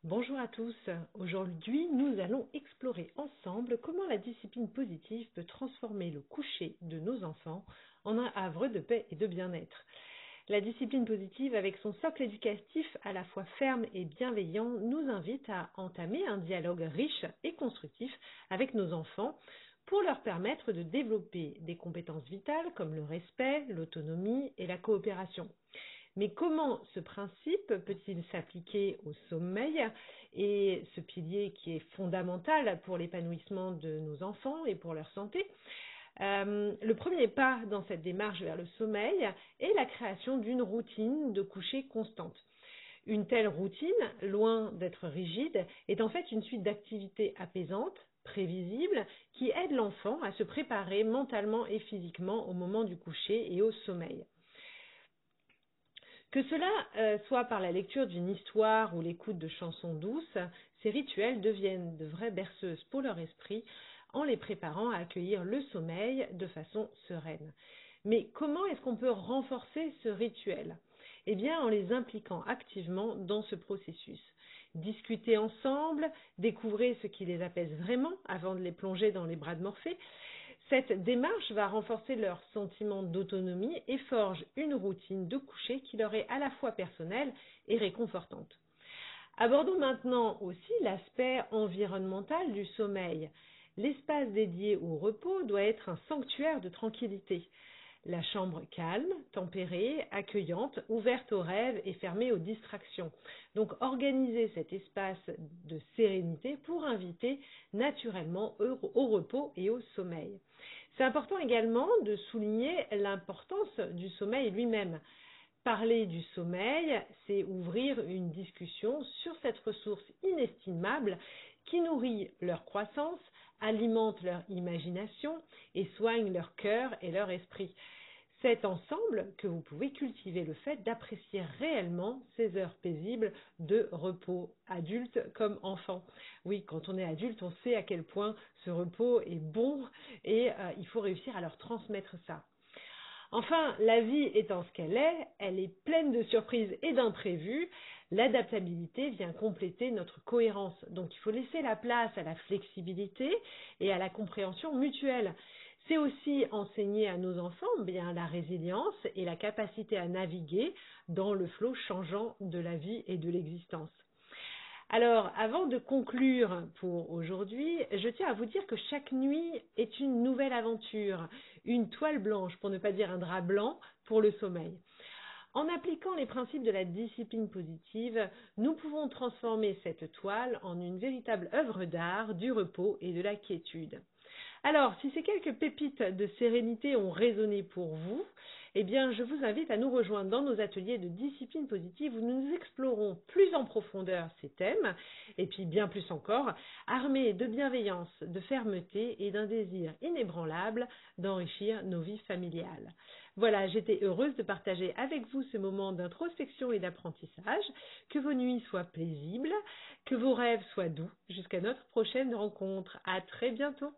Bonjour à tous. Aujourd'hui, nous allons explorer ensemble comment la discipline positive peut transformer le coucher de nos enfants en un havre de paix et de bien-être. La discipline positive, avec son socle éducatif à la fois ferme et bienveillant, nous invite à entamer un dialogue riche et constructif avec nos enfants pour leur permettre de développer des compétences vitales comme le respect, l'autonomie et la coopération. Mais comment ce principe peut-il s'appliquer au sommeil et ce pilier qui est fondamental pour l'épanouissement de nos enfants et pour leur santé? Le premier pas dans cette démarche vers le sommeil est la création d'une routine de coucher constante. Une telle routine, loin d'être rigide, est en fait une suite d'activités apaisantes, prévisibles, qui aident l'enfant à se préparer mentalement et physiquement au moment du coucher et au sommeil. Que cela soit par la lecture d'une histoire ou l'écoute de chansons douces, ces rituels deviennent de vraies berceuses pour leur esprit en les préparant à accueillir le sommeil de façon sereine. Mais comment est-ce qu'on peut renforcer ce rituel? Eh bien, en les impliquant activement dans ce processus. Discuter ensemble, découvrir ce qui les apaise vraiment avant de les plonger dans les bras de Morphée. Cette démarche va renforcer leur sentiment d'autonomie et forge une routine de coucher qui leur est à la fois personnelle et réconfortante. Abordons maintenant aussi l'aspect environnemental du sommeil. L'espace dédié au repos doit être un sanctuaire de tranquillité. La chambre calme, tempérée, accueillante, ouverte aux rêves et fermée aux distractions. Donc organiser cet espace de sérénité pour inviter naturellement au repos et au sommeil. C'est important également de souligner l'importance du sommeil lui-même. Parler du sommeil, c'est ouvrir une discussion sur cette ressource inestimable qui nourrit leur croissance, alimente leur imagination et soigne leur cœur et leur esprit. C'est ensemble que vous pouvez cultiver le fait d'apprécier réellement ces heures paisibles de repos, adulte comme enfant. Oui, quand on est adulte, on sait à quel point ce repos est bon et il faut réussir à leur transmettre ça. Enfin, la vie étant ce qu'elle est, elle est pleine de surprises et d'imprévus. L'adaptabilité vient compléter notre cohérence. Donc il faut laisser la place à la flexibilité et à la compréhension mutuelle. C'est aussi enseigner à nos enfants la résilience et la capacité à naviguer dans le flot changeant de la vie et de l'existence. Alors, avant de conclure pour aujourd'hui, je tiens à vous dire que chaque nuit est une nouvelle aventure, une toile blanche, pour ne pas dire un drap blanc, pour le sommeil. En appliquant les principes de la discipline positive, nous pouvons transformer cette toile en une véritable œuvre d'art, du repos et de la quiétude. Alors, si ces quelques pépites de sérénité ont résonné pour vous, eh bien, je vous invite à nous rejoindre dans nos ateliers de discipline positive où nous explorons plus en profondeur ces thèmes, et puis bien plus encore, armés de bienveillance, de fermeté et d'un désir inébranlable d'enrichir nos vies familiales. Voilà, j'étais heureuse de partager avec vous ce moment d'introspection et d'apprentissage. Que vos nuits soient paisibles, que vos rêves soient doux. Jusqu'à notre prochaine rencontre. À très bientôt.